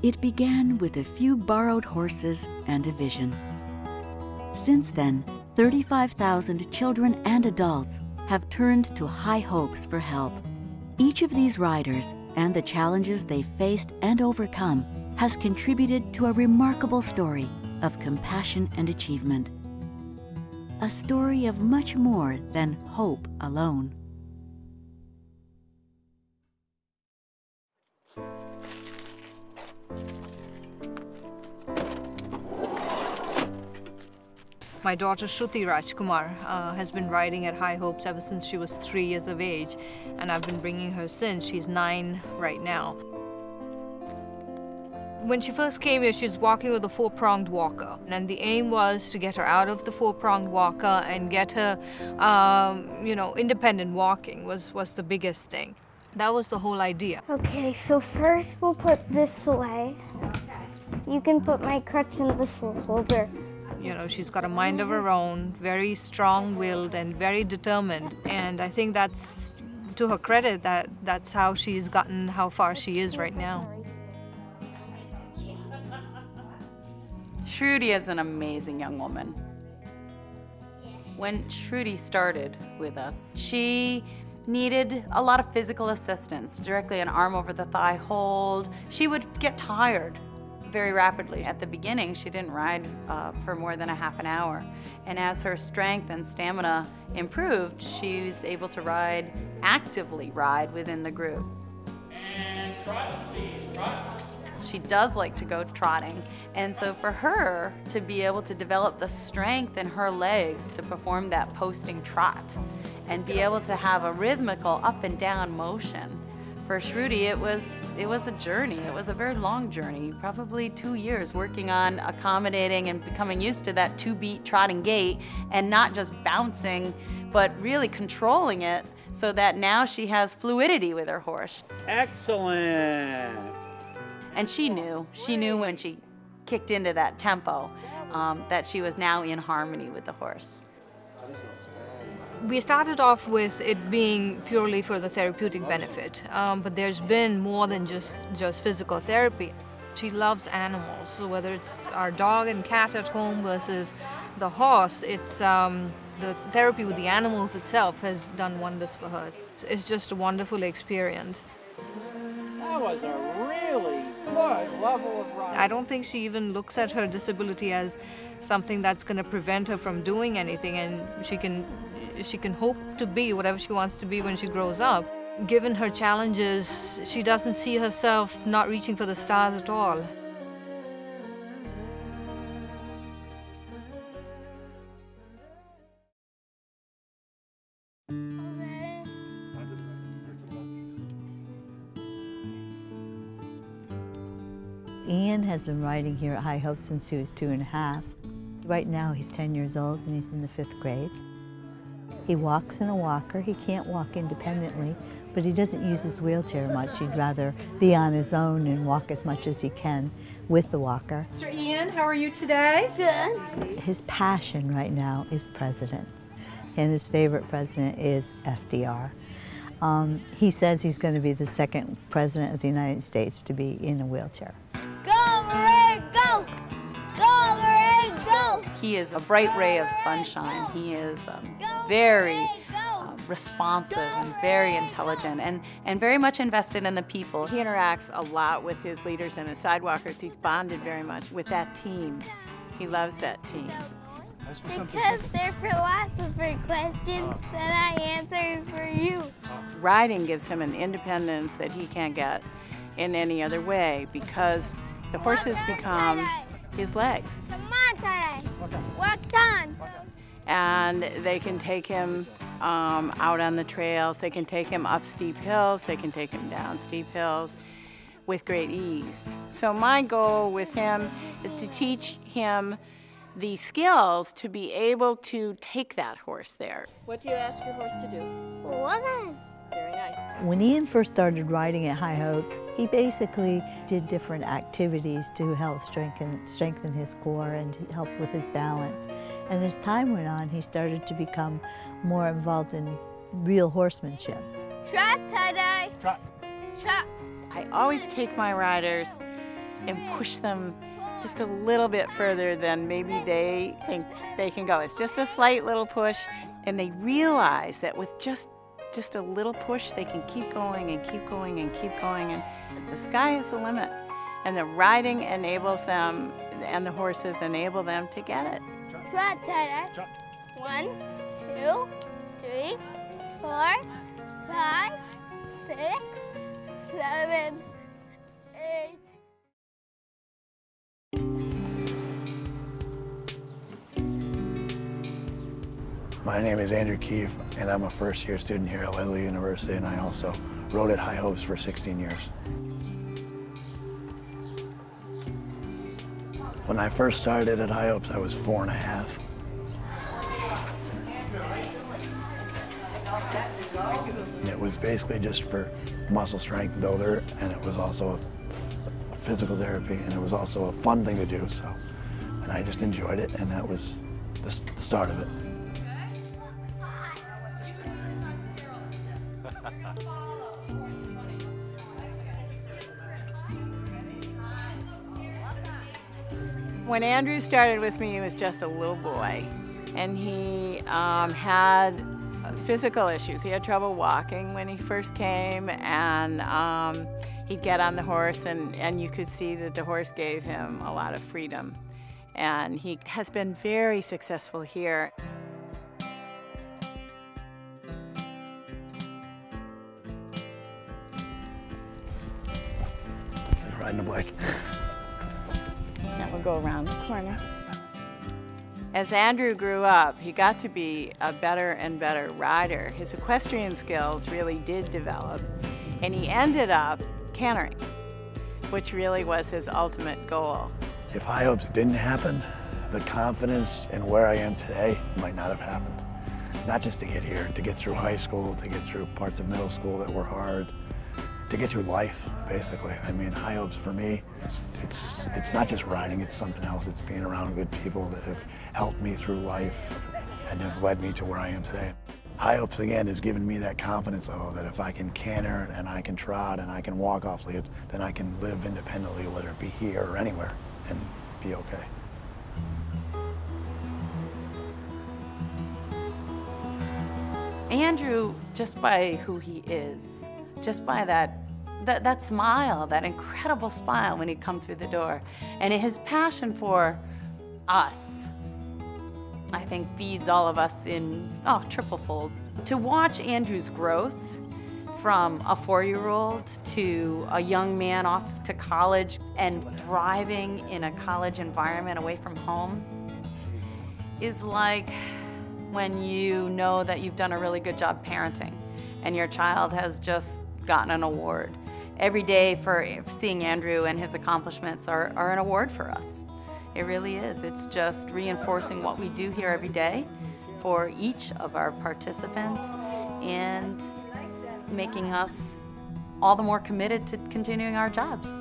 It began with a few borrowed horses and a vision. Since then, 35,000 children and adults have turned to High Hopes for help. Each of these riders and the challenges they faced and overcome has contributed to a remarkable story of compassion and achievement. A story of much more than hope alone. My daughter Shruti Rajkumar has been riding at High Hopes ever since she was 3 years of age, and I've been bringing her since. She's 9 right now. When she first came here, she was walking with a 4-pronged walker, and the aim was to get her out of the 4-pronged walker and get her, independent walking was the biggest thing. That was the whole idea. Okay, so first we'll put this away. You can put my crutch in this little holder. You know, she's got a mind of her own, very strong-willed and very determined. And I think that's, to her credit, that's how she's gotten how far she is right now. Shruti is an amazing young woman. When Shruti started with us, she needed a lot of physical assistance, directly an arm over the thigh hold. She would get tired very rapidly. At the beginning, she didn't ride for more than a half an hour. And as her strength and stamina improved, she was able to actively ride within the group. And trot, please, trot. She does like to go trotting. And so for her to be able to develop the strength in her legs to perform that posting trot and be able to have a rhythmical up and down motion, for Shruti, it was a journey. It was a very long journey, probably 2 years working on accommodating and becoming used to that 2-beat trotting gait and not just bouncing, but really controlling it so that now she has fluidity with her horse. Excellent. And she knew when she kicked into that tempo that she was now in harmony with the horse. We started off with it being purely for the therapeutic benefit, but there's been more than just physical therapy. She loves animals, so whether it's our dog and cat at home versus the horse, it's the therapy with the animals itself has done wonders for her. It's just a wonderful experience. That was a really good level of riding. I don't think she even looks at her disability as something that's going to prevent her from doing anything, and she can hope to be whatever she wants to be when she grows up. Given her challenges, she doesn't see herself not reaching for the stars at all. Ian has been riding here at High Hopes since he was 2.5. Right now he's 10 years old and he's in the 5th grade. He walks in a walker. He can't walk independently, but he doesn't use his wheelchair much. He'd rather be on his own and walk as much as he can with the walker. Mr. Ian, how are you today? Good. His passion right now is presidents, and his favorite president is FDR. He says he's going to be the 2nd president of the United States to be in a wheelchair. Go, Marie, go! Go, Marie, go! He is a bright ray of sunshine. He is very responsive and very intelligent and very much invested in the people. He interacts a lot with his leaders and his sidewalkers. He's bonded very much with that team. He loves that team. Because they're philosopher questions that I answered for you. Riding gives him an independence that he can't get in any other way because the horses become his legs. Come on, Tade. Walk on. And they can take him out on the trails. They can take him up steep hills. They can take him down steep hills with great ease. So my goal with him is to teach him the skills to be able to take that horse there. What do you ask your horse to do? Walk on. Very nice. When Ian first started riding at High Hopes, he basically did different activities to help strengthen his core and help with his balance. And as time went on, he started to become more involved in real horsemanship. Trot, Tade. Trot. Trot. I always take my riders and push them just a little bit further than maybe they think they can go. It's just a slight little push, and they realize that with just a little push, they can keep going and keep going and keep going, and the sky is the limit. And the riding enables them, and the horses enable them to get it. Trot, Tyler. 1, 2, 3, 4, 5, 6, 7, 8. My name is Andrew Keefe, and I'm a first-year student here at Lily University, and I also rode at High Hopes for 16 years. When I first started at High Hopes, I was 4.5. It was basically just for muscle strength builder, and it was also a physical therapy, and it was also a fun thing to do, and I just enjoyed it, and that was the start of it. When Andrew started with me, he was just a little boy, and he had physical issues. He had trouble walking when he first came, and he'd get on the horse, and you could see that the horse gave him a lot of freedom. And he has been very successful here. It's like riding a bike. Now we'll go around the corner. As Andrew grew up, he got to be a better and better rider. His equestrian skills really did develop, and he ended up cantering, which really was his ultimate goal. If High Hopes didn't happen, the confidence in where I am today might not have happened. Not just to get here, to get through high school, to get through parts of middle school that were hard, to get through life, basically. I mean, High Hopes for me, it's not just riding, it's something else. It's being around good people that have helped me through life and have led me to where I am today. High Hopes, again, has given me that confidence, though, that if I can canter and I can trot and I can walk off lead, then I can live independently, whether it be here or anywhere, and be okay. Andrew, just by who he is, just by that smile, that incredible smile when he'd come through the door, and his passion for us, I think feeds all of us in, triple-fold. To watch Andrew's growth from a 4-year-old to a young man off to college and thriving in a college environment away from home is like when you know that you've done a really good job parenting and your child has just gotten an award. Every day for seeing Andrew and his accomplishments are an award for us. It really is. It's just reinforcing what we do here every day for each of our participants and making us all the more committed to continuing our jobs.